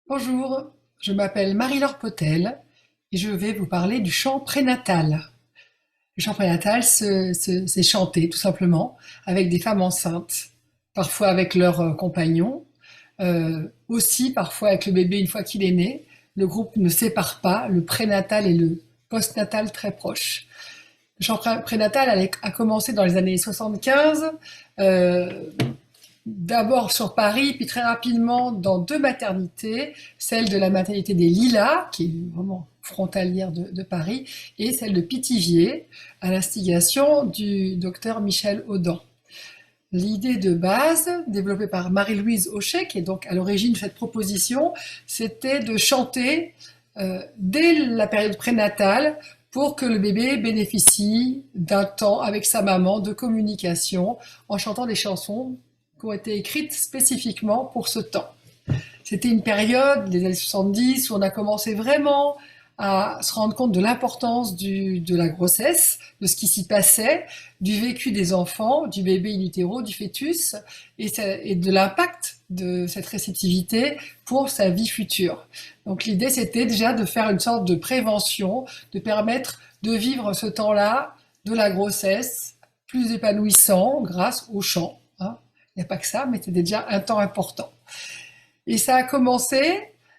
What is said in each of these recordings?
Bonjour, je m'appelle Marie-Laure Potel et je vais vous parler du chant prénatal. Le chant prénatal, c'est chanter tout simplement avec des femmes enceintes, parfois avec leurs compagnons, aussi parfois avec le bébé une fois qu'il est né. Le groupe ne sépare pas le prénatal et le postnatal très proches. Le chant prénatal a commencé dans les années 75, d'abord sur Paris, puis très rapidement dans deux maternités, celle de la maternité des Lilas, qui est vraiment frontalière de Paris, et celle de Pithiviers, à l'instigation du docteur Michel Audin. L'idée de base, développée par Marie-Louise Hochet, qui est donc à l'origine de cette proposition, c'était de chanter dès la période prénatale pour que le bébé bénéficie d'un temps avec sa maman de communication en chantant des chansons qui ont été écrites spécifiquement pour ce temps. C'était une période, les années 70, où on a commencé vraiment à se rendre compte de l'importance de la grossesse, de ce qui s'y passait, du vécu des enfants, du bébé in utero, du fœtus, et de l'impact de cette réceptivité pour sa vie future. Donc l'idée, c'était déjà de faire une sorte de prévention, de permettre de vivre ce temps-là de la grossesse plus épanouissant grâce au chant. Il n'y a pas que ça, mais c'était déjà un temps important. Et ça a commencé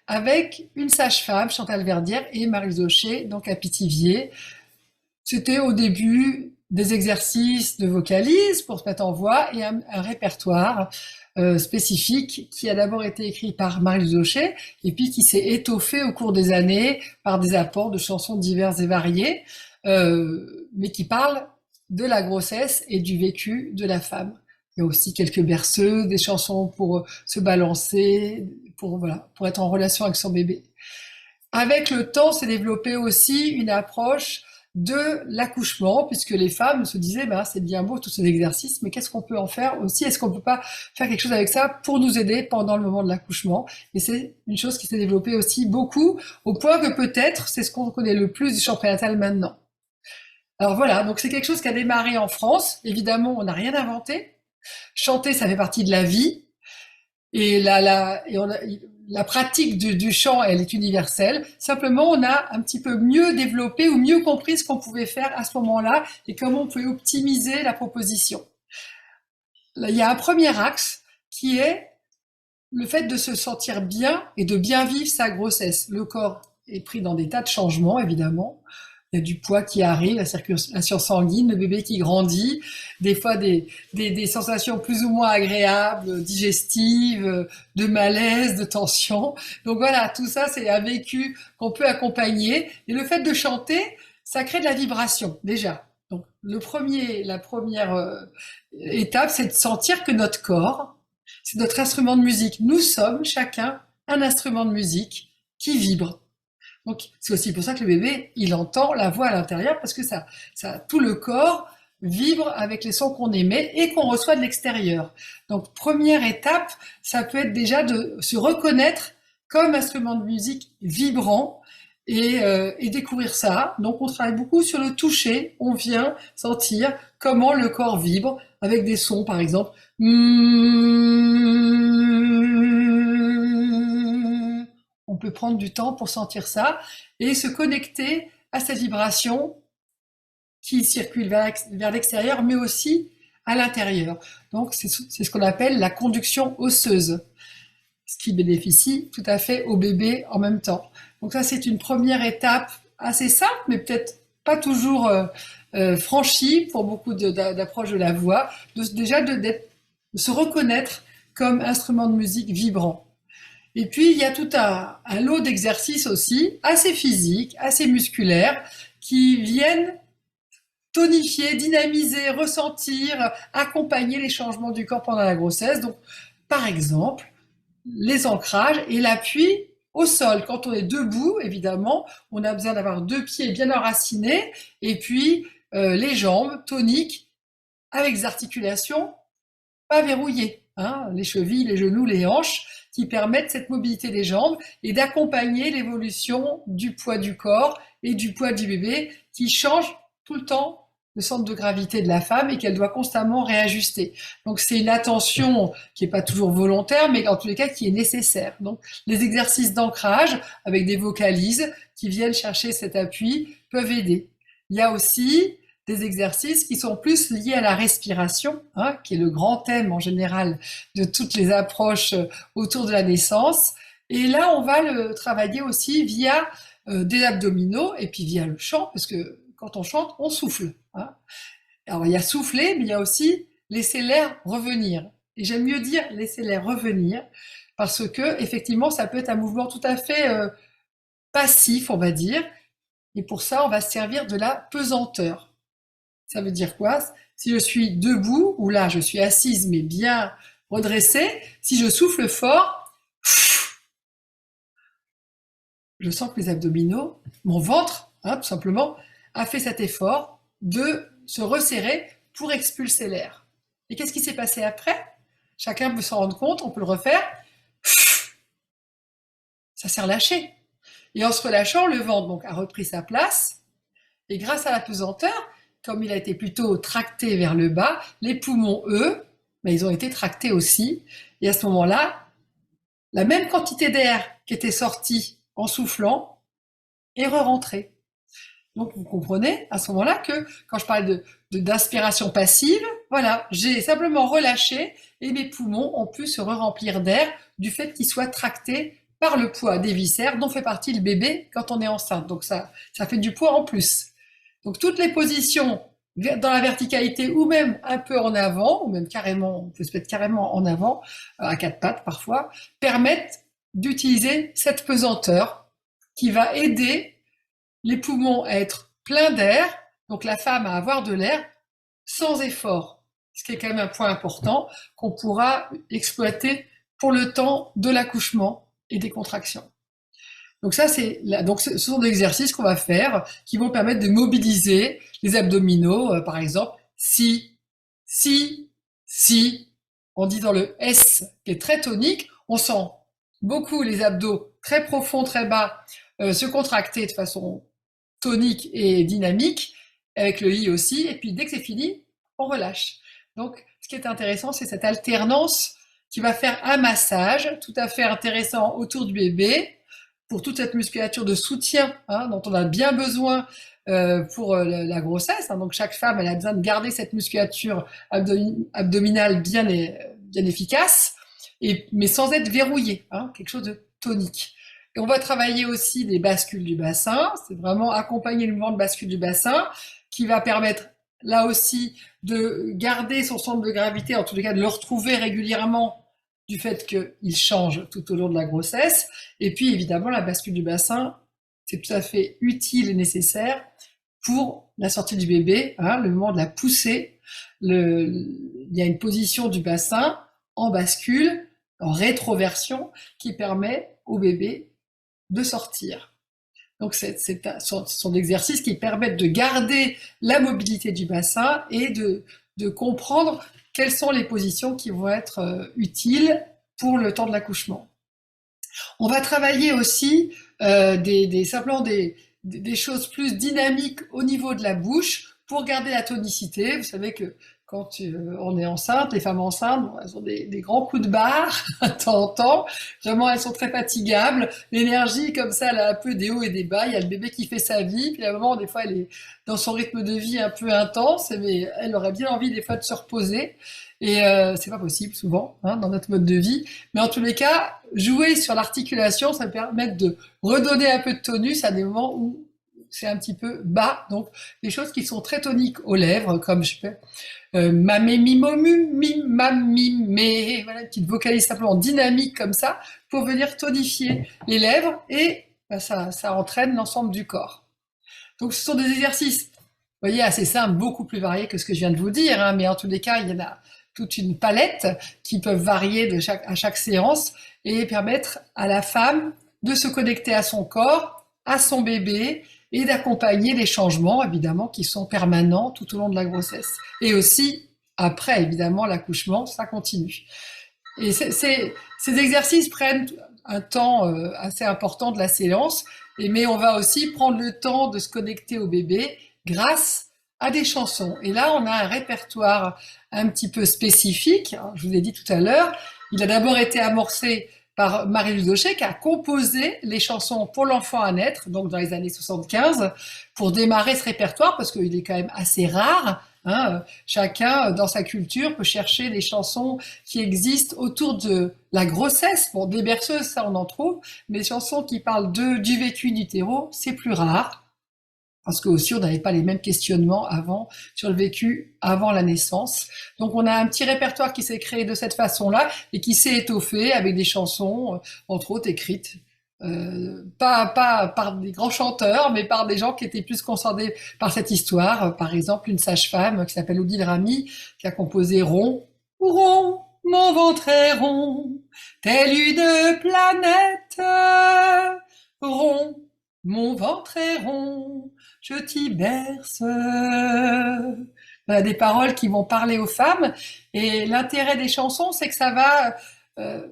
avec une sage-femme, Chantal Verdière, et Marie Hochet, donc à Pithiviers. C'était au début des exercices de vocalise pour se mettre en voix et un répertoire spécifique qui a d'abord été écrit par Marie Hochet et puis qui s'est étoffé au cours des années par des apports de chansons diverses et variées, mais qui parlent de la grossesse et du vécu de la femme. Il y a aussi quelques berceuses, des chansons pour se balancer, pour être en relation avec son bébé. Avec le temps, s'est développée aussi une approche de l'accouchement, puisque les femmes se disaient, c'est bien beau tous ces exercices, mais qu'est-ce qu'on peut en faire aussi? Est-ce qu'on peut pas faire quelque chose avec ça pour nous aider pendant le moment de l'accouchement? Et c'est une chose qui s'est développée aussi beaucoup, au point que peut-être c'est ce qu'on connaît le plus du chant prénatal maintenant. Alors voilà, donc c'est quelque chose qui a démarré en France. Évidemment, on n'a rien inventé. Chanter, ça fait partie de la vie. Et la pratique du chant, elle est universelle. Simplement, on a un petit peu mieux développé ou mieux compris ce qu'on pouvait faire à ce moment-là et comment on pouvait optimiser la proposition. Là, il y a un premier axe qui est le fait de se sentir bien et de bien vivre sa grossesse. Le corps est pris dans des tas de changements, évidemment. Il y a du poids qui arrive, la circulation sanguine, le bébé qui grandit, des fois des sensations plus ou moins agréables, digestives, de malaise, de tension. Donc voilà, tout ça, c'est un vécu qu'on peut accompagner. Et le fait de chanter, ça crée de la vibration, déjà. Donc la première étape, c'est de sentir que notre corps, c'est notre instrument de musique. Nous sommes chacun un instrument de musique qui vibre. Donc c'est aussi pour ça que le bébé, il entend la voix à l'intérieur parce que tout le corps vibre avec les sons qu'on émet et qu'on reçoit de l'extérieur. Donc première étape, ça peut être déjà de se reconnaître comme instrument de musique vibrant et découvrir ça. Donc on travaille beaucoup sur le toucher, on vient sentir comment le corps vibre avec des sons par exemple. On peut prendre du temps pour sentir ça et se connecter à cette vibration qui circule vers l'extérieur, mais aussi à l'intérieur. Donc, c'est ce qu'on appelle la conduction osseuse, ce qui bénéficie tout à fait au bébé en même temps. Donc ça, c'est une première étape assez simple, mais peut-être pas toujours franchie pour beaucoup d'approches de la voix, déjà de se reconnaître comme instrument de musique vibrant. Et puis, il y a tout un lot d'exercices aussi, assez physiques, assez musculaires, qui viennent tonifier, dynamiser, ressentir, accompagner les changements du corps pendant la grossesse. Donc, par exemple, les ancrages et l'appui au sol. Quand on est debout, évidemment, on a besoin d'avoir deux pieds bien enracinés et puis les jambes toniques avec des articulations pas verrouillées. Les chevilles, les genoux, les hanches qui permettent cette mobilité des jambes et d'accompagner l'évolution du poids du corps et du poids du bébé qui change tout le temps le centre de gravité de la femme et qu'elle doit constamment réajuster. Donc c'est une attention qui n'est pas toujours volontaire, mais en tous les cas qui est nécessaire. Donc les exercices d'ancrage avec des vocalises qui viennent chercher cet appui peuvent aider. Il y a aussi des exercices qui sont plus liés à la respiration, hein, qui est le grand thème en général de toutes les approches autour de la naissance. Et là, on va le travailler aussi via des abdominaux et puis via le chant, parce que quand on chante, on souffle. Hein. Alors il y a souffler, mais il y a aussi laisser l'air revenir. Et j'aime mieux dire laisser l'air revenir, parce que effectivement, ça peut être un mouvement tout à fait passif, on va dire. Et pour ça, on va se servir de la pesanteur. Ça veut dire quoi? Si je suis debout, ou là je suis assise mais bien redressée, si je souffle fort, je sens que les abdominaux, mon ventre, hein, tout simplement, a fait cet effort de se resserrer pour expulser l'air. Et qu'est-ce qui s'est passé après? Chacun peut s'en rendre compte, on peut le refaire. Ça s'est relâché. Et en se relâchant, le ventre donc, a repris sa place. Et grâce à la pesanteur, comme il a été plutôt tracté vers le bas, les poumons, eux, ben, ils ont été tractés aussi. Et à ce moment-là, la même quantité d'air qui était sortie en soufflant est re-rentrée. Donc vous comprenez à ce moment-là que quand je parle d'inspiration passive, voilà, j'ai simplement relâché et mes poumons ont pu se re-remplir d'air du fait qu'ils soient tractés par le poids des viscères dont fait partie le bébé quand on est enceinte. Donc ça fait du poids en plus. Donc toutes les positions dans la verticalité ou même un peu en avant, ou même carrément, on peut se mettre carrément en avant, à quatre pattes parfois, permettent d'utiliser cette pesanteur qui va aider les poumons à être pleins d'air, donc la femme à avoir de l'air sans effort, ce qui est quand même un point important qu'on pourra exploiter pour le temps de l'accouchement et des contractions. Donc ça, ce sont des exercices qu'on va faire qui vont permettre de mobiliser les abdominaux, par exemple, si, on dit dans le S qui est très tonique, on sent beaucoup les abdos très profonds, très bas, se contracter de façon tonique et dynamique, avec le I aussi, et puis dès que c'est fini, on relâche. Donc, ce qui est intéressant, c'est cette alternance qui va faire un massage tout à fait intéressant autour du bébé, pour toute cette musculature de soutien hein, dont on a bien besoin pour la grossesse. Hein. Donc chaque femme, elle a besoin de garder cette musculature abdominale bien efficace, mais sans être verrouillée, hein, quelque chose de tonique. Et on va travailler aussi des bascules du bassin, c'est vraiment accompagner le mouvement de bascule du bassin qui va permettre là aussi de garder son centre de gravité, en tous les cas de le retrouver régulièrement du fait qu'il change tout au long de la grossesse. Et puis évidemment, la bascule du bassin, c'est tout à fait utile et nécessaire pour la sortie du bébé, hein, le moment de la poussée. Il y a une position du bassin en bascule, en rétroversion, qui permet au bébé de sortir. Donc ce sont des exercices qui permettent de garder la mobilité du bassin et de comprendre quelles sont les positions qui vont être utiles pour le temps de l'accouchement. On va travailler aussi simplement des choses plus dynamiques au niveau de la bouche pour garder la tonicité. Vous savez que quand on est enceinte, les femmes enceintes, bon, elles ont des grands coups de barre de temps en temps. Vraiment, elles sont très fatigables. L'énergie, comme ça, elle a un peu des hauts et des bas. Il y a le bébé qui fait sa vie. Puis à un moment, des fois, elle est dans son rythme de vie un peu intense, mais elle aurait bien envie des fois de se reposer. Et c'est pas possible souvent hein, dans notre mode de vie. Mais en tous les cas, jouer sur l'articulation, ça permet de redonner un peu de tonus à des moments où c'est un petit peu bas. Donc des choses qui sont très toniques aux lèvres, comme je fais mamé mimomu mim mam mim mais voilà, une petite vocalise simplement dynamique comme ça pour venir tonifier les lèvres et ça entraîne l'ensemble du corps. Donc ce sont des exercices, vous voyez, assez simples, beaucoup plus variés que ce que je viens de vous dire, hein, mais en tous les cas, il y en a toute une palette qui peuvent varier à chaque séance et permettre à la femme de se connecter à son corps, à son bébé et d'accompagner les changements, évidemment, qui sont permanents tout au long de la grossesse. Et aussi, après, évidemment, l'accouchement, ça continue. Et ces exercices prennent un temps assez important de la séance, mais on va aussi prendre le temps de se connecter au bébé grâce à des chansons. Et là, on a un répertoire un petit peu spécifique. Alors, je vous ai dit tout à l'heure, il a d'abord été amorcé par Marie-Louise Daucher, qui a composé les chansons pour l'enfant à naître, donc dans les années 75, pour démarrer ce répertoire, parce qu'il est quand même assez rare. Hein, chacun, dans sa culture, peut chercher des chansons qui existent autour de la grossesse. Bon, des berceuses, ça on en trouve, mais des chansons qui parlent du vécu in utero, c'est plus rare. Parce que aussi, on n'avait pas les mêmes questionnements avant sur le vécu avant la naissance. Donc, on a un petit répertoire qui s'est créé de cette façon-là et qui s'est étoffé avec des chansons, entre autres, écrites pas par des grands chanteurs, mais par des gens qui étaient plus concernés par cette histoire. Par exemple, une sage-femme qui s'appelle Odile Rami, qui a composé Rond. Rond, mon ventre est rond, telle une planète. Rond, mon ventre est rond, je t'y berce. Voilà, des paroles qui vont parler aux femmes. Et l'intérêt des chansons, c'est que ça va euh,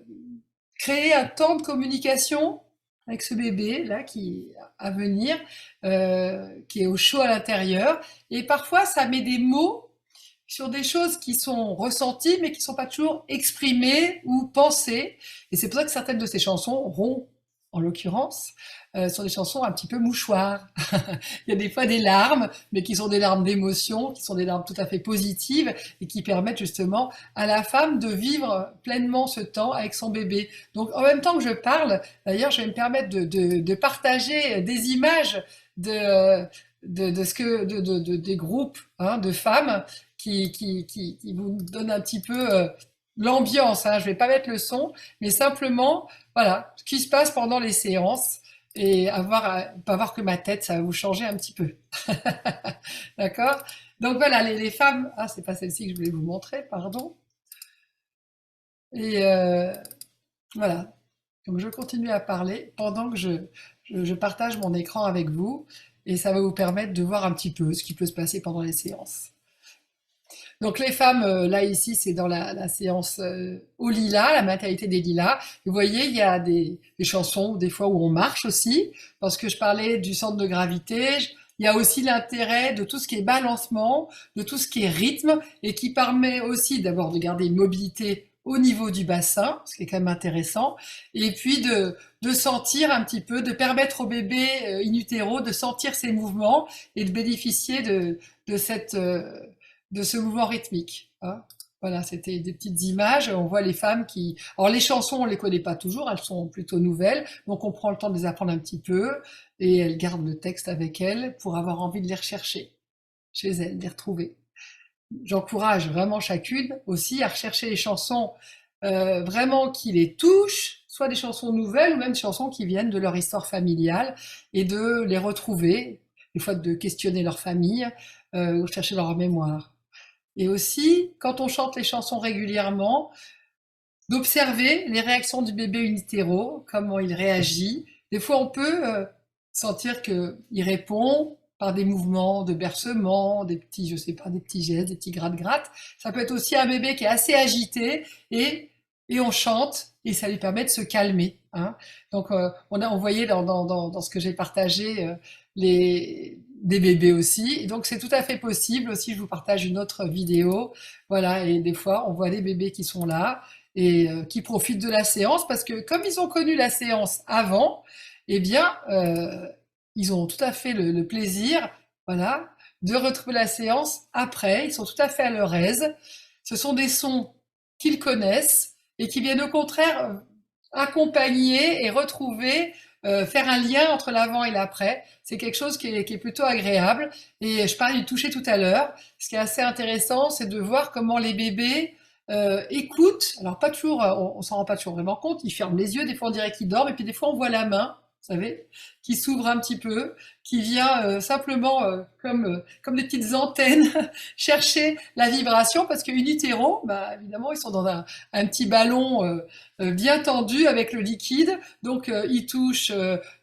créer un temps de communication avec ce bébé là qui à venir, qui est au chaud à l'intérieur. Et parfois, ça met des mots sur des choses qui sont ressenties, mais qui ne sont pas toujours exprimées ou pensées. Et c'est pour ça que certaines de ces chansons, Rond en l'occurrence, sont des chansons un petit peu mouchoirs. Il y a des fois des larmes, mais qui sont des larmes d'émotion, qui sont des larmes tout à fait positives et qui permettent justement à la femme de vivre pleinement ce temps avec son bébé. Donc en même temps que je parle, d'ailleurs, je vais me permettre de partager des images de ce que des groupes hein, de femmes qui vous donnent un petit peu l'ambiance. Hein. Je vais pas mettre le son, mais simplement voilà ce qui se passe pendant les séances et pas voir que ma tête, ça va vous changer un petit peu. D'accord? Donc voilà, les femmes. Ah, c'est pas celle-ci que je voulais vous montrer, pardon. Et voilà. Donc je continue à parler pendant que je partage mon écran avec vous et ça va vous permettre de voir un petit peu ce qui peut se passer pendant les séances. Donc les femmes, là ici, c'est dans la séance au lilas, la maternité des lilas. Vous voyez, il y a des chansons, des fois où on marche aussi, parce que je parlais du centre de gravité. Il y a aussi l'intérêt de tout ce qui est balancement, de tout ce qui est rythme, et qui permet aussi d'abord de garder une mobilité au niveau du bassin, ce qui est quand même intéressant, et puis de sentir un petit peu, de permettre au bébé in utero de sentir ses mouvements et de bénéficier de cette de ce mouvement rythmique. Hein. Voilà, c'était des petites images. On voit les femmes qui. Alors les chansons, on les connaît pas toujours, elles sont plutôt nouvelles, donc on prend le temps de les apprendre un petit peu et elles gardent le texte avec elles pour avoir envie de les rechercher chez elles, de les retrouver. J'encourage vraiment chacune aussi à rechercher les chansons vraiment qui les touchent, soit des chansons nouvelles ou même des chansons qui viennent de leur histoire familiale et de les retrouver, des fois de questionner leur famille ou chercher leur mémoire. Et aussi, quand on chante les chansons régulièrement, d'observer les réactions du bébé in utero, comment il réagit. Des fois, on peut sentir qu'il répond par des mouvements de bercement, des petits, je sais pas, des petits gestes, des petits gratte-gratte. Ça peut être aussi un bébé qui est assez agité et on chante et ça lui permet de se calmer. Hein. Donc, on voyait dans ce que j'ai partagé des bébés aussi. Et donc, c'est tout à fait possible. Aussi, je vous partage une autre vidéo. Voilà, et des fois, on voit des bébés qui sont là et qui profitent de la séance parce que comme ils ont connu la séance avant, eh bien, ils ont tout à fait le plaisir, voilà, de retrouver la séance après. Ils sont tout à fait à leur aise. Ce sont des sons qu'ils connaissent et qui viennent au contraire accompagner et retrouver, faire un lien entre l'avant et l'après. C'est quelque chose qui est plutôt agréable. Et je parlais du toucher tout à l'heure. Ce qui est assez intéressant, c'est de voir comment les bébés écoutent. Alors pas toujours, on s'en rend pas toujours vraiment compte. Ils ferment les yeux, des fois on dirait qu'ils dorment, et puis des fois on voit la main, vous savez, qui s'ouvre un petit peu, qui vient simplement comme des petites antennes chercher la vibration, parce que in utero, bah, évidemment, ils sont dans un petit ballon bien tendu avec le liquide, donc ils touchent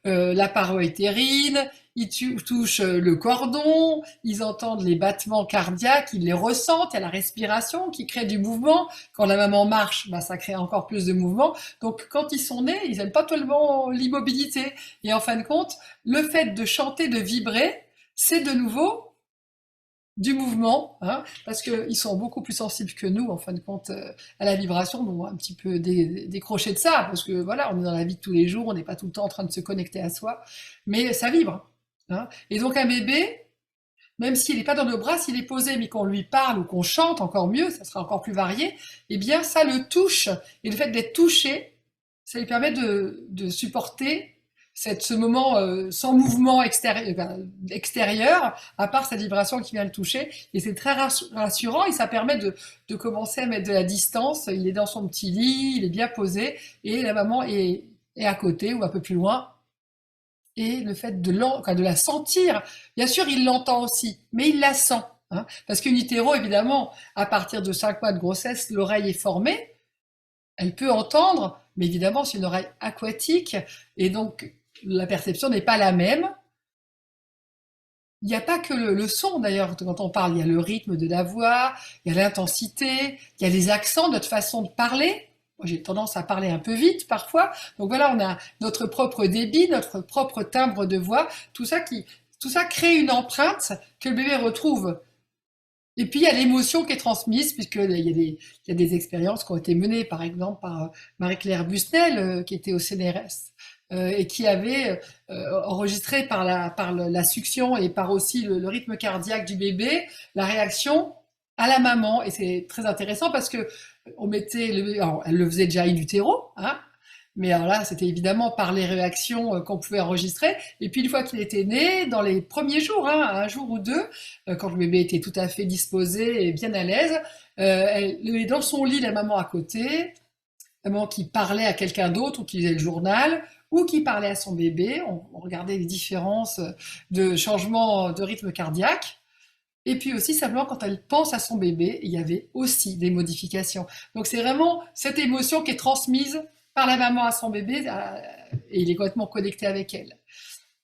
la paroi utérine, ils touchent le cordon, ils entendent les battements cardiaques, ils les ressentent, il y a la respiration qui crée du mouvement. Quand la maman marche, bah, ça crée encore plus de mouvement. Donc quand ils sont nés, ils n'aiment pas tellement l'immobilité. Et en fin de compte, le fait de chanter, de vibrer, c'est de nouveau du mouvement, hein, parce qu'ils sont beaucoup plus sensibles que nous, en fin de compte, à la vibration, donc un petit peu décrocher de ça, parce que voilà, on est dans la vie de tous les jours, on n'est pas tout le temps en train de se connecter à soi, mais ça vibre. Hein. Et donc un bébé, même s'il n'est pas dans nos bras, s'il est posé, mais qu'on lui parle ou qu'on chante, encore mieux, ça sera encore plus varié, eh bien ça le touche. Et le fait d'être touché, ça lui permet de supporter ce moment sans mouvement extérieur, à part cette vibration qui vient le toucher. Et c'est très rassurant et ça permet de commencer à mettre de la distance. Il est dans son petit lit, il est bien posé et la maman est à côté ou un peu plus loin. Et le fait de la sentir, bien sûr, il l'entend aussi, mais il la sent. Hein, parce qu'une utero, évidemment, à partir de 5 mois de grossesse, l'oreille est formée, elle peut entendre, mais évidemment, c'est une oreille aquatique, et donc la perception n'est pas la même. Il n'y a pas que le son, d'ailleurs, quand on parle, il y a le rythme de la voix, il y a l'intensité, il y a les accents, notre façon de parler. Moi, j'ai tendance à parler un peu vite parfois. Donc voilà, on a notre propre débit, notre propre timbre de voix, tout ça crée une empreinte que le bébé retrouve. Et puis il y a l'émotion qui est transmise, il y a des expériences qui ont été menées, par exemple, par Marie-Claire Busnel, qui était au CNRS, et qui avait enregistré par la succion et par aussi le rythme cardiaque du bébé, la réaction à la maman. Et c'est très intéressant parce que on mettait alors, elle le faisait déjà in utero, hein, mais alors là, c'était évidemment par les réactions qu'on pouvait enregistrer. Et puis une fois qu'il était né, dans les premiers jours, hein, un jour ou deux, quand le bébé était tout à fait disposé et bien à l'aise, elle est dans son lit, la maman à côté, la maman qui parlait à quelqu'un d'autre ou qui lisait le journal, ou qui parlait à son bébé. On regardait les différences de changement de rythme cardiaque. Et puis aussi, simplement, quand elle pense à son bébé, il y avait aussi des modifications. Donc c'est vraiment cette émotion qui est transmise par la maman à son bébé, et il est complètement connecté avec elle.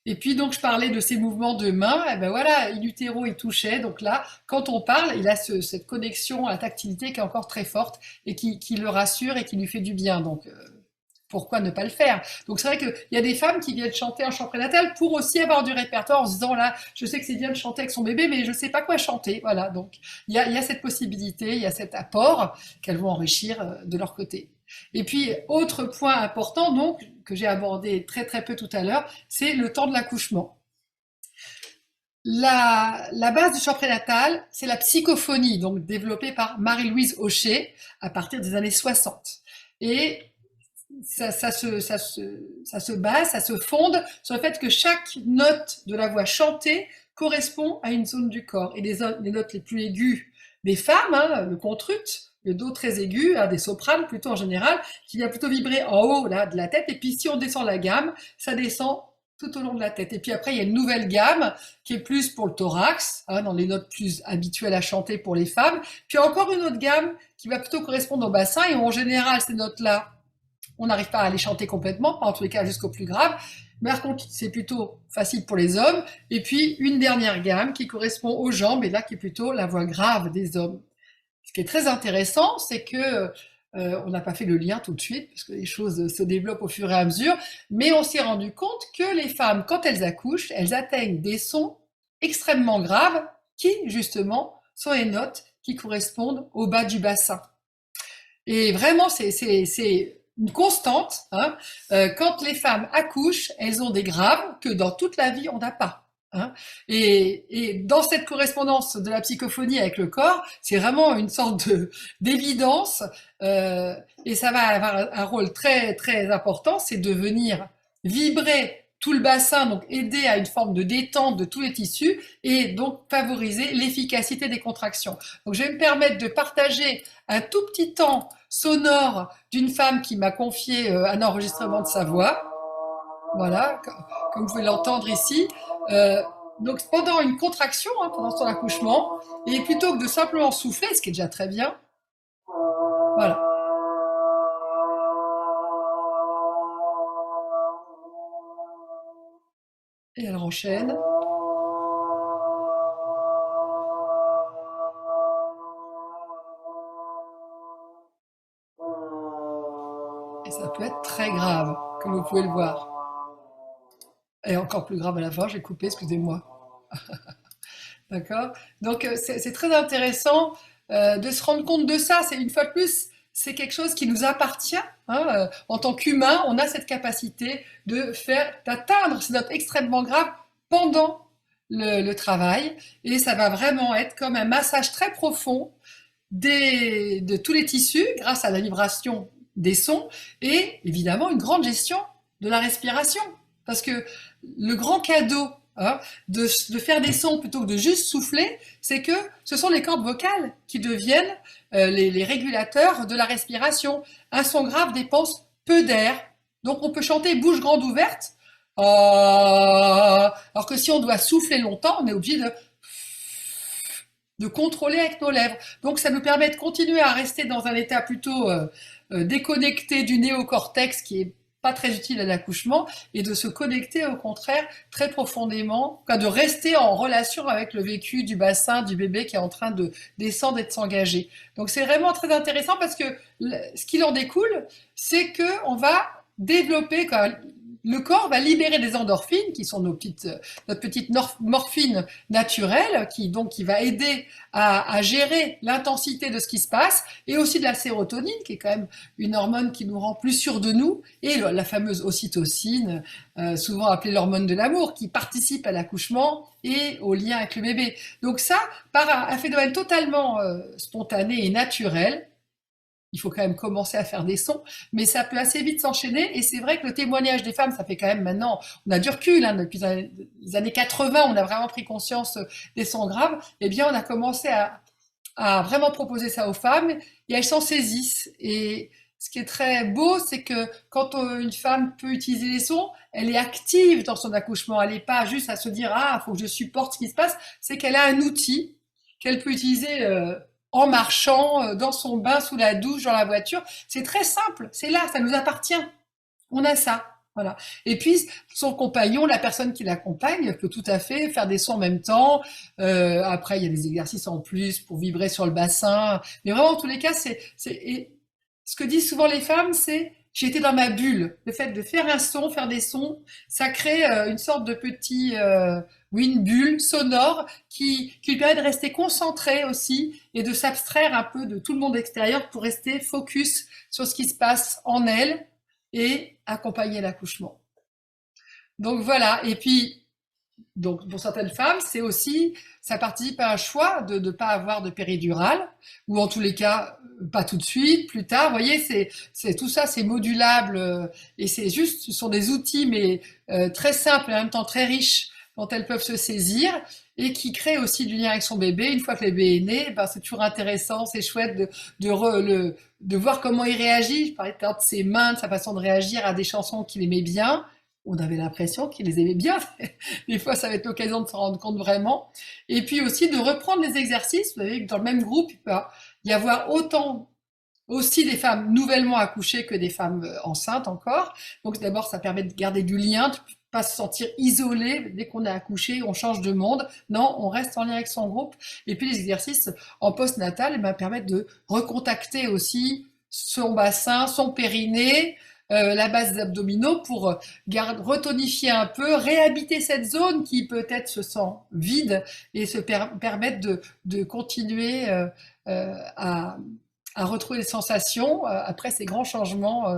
Et puis donc je parlais de ces mouvements de main, et ben voilà, in utero il touchait, donc là, quand on parle, il a cette connexion à la tactilité qui est encore très forte et qui le rassure et qui lui fait du bien. Donc pourquoi ne pas le faire? Donc c'est vrai qu'il y a des femmes qui viennent chanter un chant prénatal pour aussi avoir du répertoire en se disant là, je sais que c'est bien de chanter avec son bébé, mais je ne sais pas quoi chanter. Voilà, donc il y a cette possibilité, il y a cet apport qu'elles vont enrichir de leur côté. Et puis, autre point important, donc, que j'ai abordé très très peu tout à l'heure, c'est le temps de l'accouchement. La base du chant prénatal, c'est la psychophonie, donc développée par Marie-Louise Hochet à partir des années 60. Et ça se base, ça se fonde sur le fait que chaque note de la voix chantée correspond à une zone du corps. Et les notes les plus aiguës des femmes, hein, le contrut, le do très aigu, hein, des sopranes plutôt en général, qui vient plutôt vibrer en haut là, de la tête. Et puis si on descend la gamme, ça descend tout au long de la tête. Et puis après, il y a une nouvelle gamme qui est plus pour le thorax, hein, dans les notes plus habituelles à chanter pour les femmes. Puis encore une autre gamme qui va plutôt correspondre au bassin. Et en général, ces notes-là, on n'arrive pas à les chanter complètement, pas en tous les cas jusqu'au plus grave. Mais par contre, c'est plutôt facile pour les hommes. Et puis, une dernière gamme qui correspond aux jambes, et là, qui est plutôt la voix grave des hommes. Ce qui est très intéressant, c'est que on n'a pas fait le lien tout de suite, parce que les choses se développent au fur et à mesure, mais on s'est rendu compte que les femmes, quand elles accouchent, elles atteignent des sons extrêmement graves qui, justement, sont les notes qui correspondent au bas du bassin. Et vraiment, c'est une constante. Hein. Quand les femmes accouchent, elles ont des graves que dans toute la vie, on n'a pas. Hein. Et dans cette correspondance de la psychophonie avec le corps, c'est vraiment une sorte d'évidence. Et ça va avoir un rôle très, très important, c'est de venir vibrer tout le bassin, donc aider à une forme de détente de tous les tissus et donc favoriser l'efficacité des contractions. Donc je vais me permettre de partager un tout petit temps sonore d'une femme qui m'a confié un enregistrement de sa voix. Voilà, comme vous pouvez l'entendre ici. Euh, donc pendant une contraction, hein, pendant son accouchement, et plutôt que de simplement souffler, ce qui est déjà très bien, voilà. Et elle enchaîne. Et ça peut être très grave, comme vous pouvez le voir. Et encore plus grave à la fin, j'ai coupé, excusez-moi. D'accord? Donc c'est très intéressant de se rendre compte de ça. C'est une fois de plus, c'est quelque chose qui nous appartient. Hein, en tant qu'humain, on a cette capacité d'atteindre ces notes extrêmement graves pendant le travail, et ça va vraiment être comme un massage très profond de tous les tissus grâce à la vibration des sons et évidemment une grande gestion de la respiration. Parce que le grand cadeau, hein, de faire des sons plutôt que de juste souffler, c'est que ce sont les cordes vocales qui deviennent les régulateurs de la respiration. Un son grave dépense peu d'air, donc on peut chanter bouche grande ouverte, alors que si on doit souffler longtemps, on est obligé de contrôler avec nos lèvres. Donc ça nous permet de continuer à rester dans un état plutôt déconnecté du néocortex qui est pas très utile à l'accouchement, et de se connecter au contraire très profondément, de rester en relation avec le vécu du bassin du bébé qui est en train de descendre et de s'engager. Donc c'est vraiment très intéressant parce que ce qu'il en découle, c'est que on va développer le corps va libérer des endorphines qui sont notre petite morphine naturelle qui va aider à gérer l'intensité de ce qui se passe, et aussi de la sérotonine qui est quand même une hormone qui nous rend plus sûrs de nous, et la fameuse ocytocine, souvent appelée l'hormone de l'amour, qui participe à l'accouchement et au lien avec le bébé. Donc ça, par un phénomène totalement spontané et naturel, il faut quand même commencer à faire des sons, mais ça peut assez vite s'enchaîner, et c'est vrai que le témoignage des femmes, ça fait quand même maintenant, on a du recul, hein, depuis les années 80, on a vraiment pris conscience des sons graves, eh bien on a commencé à vraiment proposer ça aux femmes, et elles s'en saisissent. Et ce qui est très beau, c'est que quand une femme peut utiliser les sons, elle est active dans son accouchement, elle n'est pas juste à se dire ah, faut que je supporte ce qui se passe, c'est qu'elle a un outil qu'elle peut utiliser en marchant, dans son bain, sous la douche, dans la voiture. C'est très simple, c'est là, ça nous appartient. On a ça. Voilà. Et puis, son compagnon, la personne qui l'accompagne, peut tout à fait faire des sons en même temps. Après, il y a des exercices en plus pour vibrer sur le bassin. Mais vraiment, en tous les cas, et ce que disent souvent les femmes, c'est j'ai été dans ma bulle. Le fait de faire un son, faire des sons, ça crée une sorte de oui, une bulle sonore qui lui permet de rester concentré aussi et de s'abstraire un peu de tout le monde extérieur pour rester focus sur ce qui se passe en elle et accompagner l'accouchement. Donc voilà. Et puis, donc pour certaines femmes, c'est aussi, ça participe à un choix de ne pas avoir de péridurale, ou en tous les cas, pas tout de suite, plus tard. Vous voyez, tout ça, c'est modulable, et c'est juste, ce sont des outils, mais très simples et en même temps très riches, dont elles peuvent se saisir, et qui créent aussi du lien avec son bébé. Une fois que le bébé est né, ben, c'est toujours intéressant, c'est chouette de voir comment il réagit. Je parlais tout à l'heure de ses mains, de sa façon de réagir à des chansons qu'il aimait bien. On avait l'impression qu'il les aimait bien. Des fois, ça va être l'occasion de se rendre compte vraiment. Et puis aussi de reprendre les exercices. Vous savez que dans le même groupe, il peut y avoir autant aussi des femmes nouvellement accouchées que des femmes enceintes encore. Donc d'abord, ça permet de garder du lien, de pas se sentir isolé dès qu'on est accouché, on change de monde. Non, on reste en lien avec son groupe. Et puis les exercices en post-natal, permettent de recontacter aussi son bassin, son périnée, la base des abdominaux pour retonifier un peu, réhabiter cette zone qui peut-être se sent vide, et permettre de continuer à retrouver des sensations après ces grands changements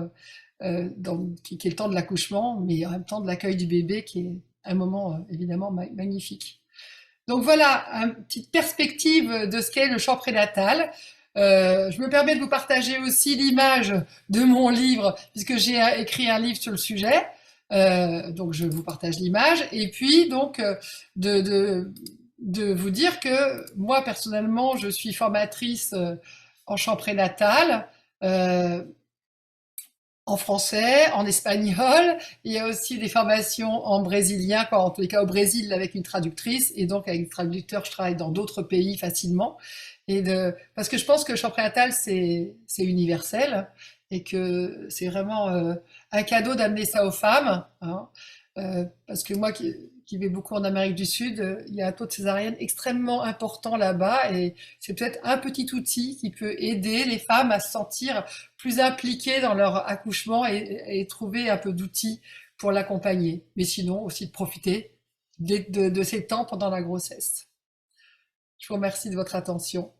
qui est le temps de l'accouchement, mais en même temps de l'accueil du bébé qui est un moment évidemment magnifique. Donc voilà, une petite perspective de ce qu'est le chant prénatal. Je me permets de vous partager aussi l'image de mon livre, puisque j'ai écrit un livre sur le sujet. Donc je vous partage l'image. Et puis donc de vous dire que moi personnellement, je suis formatrice en chant prénatal. En français, en espagnol. Il y a aussi des formations en brésilien, en tous les cas au Brésil avec une traductrice, et donc avec un traducteur, je travaille dans d'autres pays facilement. Parce que je pense que le chant prénatal, c'est universel, et que c'est vraiment un cadeau d'amener ça aux femmes, hein. Parce que moi qui vais beaucoup en Amérique du Sud, il y a un taux de césarienne extrêmement important là-bas, et c'est peut-être un petit outil qui peut aider les femmes à se sentir plus impliquées dans leur accouchement, et trouver un peu d'outils pour l'accompagner. Mais sinon, aussi de profiter de ces temps pendant la grossesse. Je vous remercie de votre attention.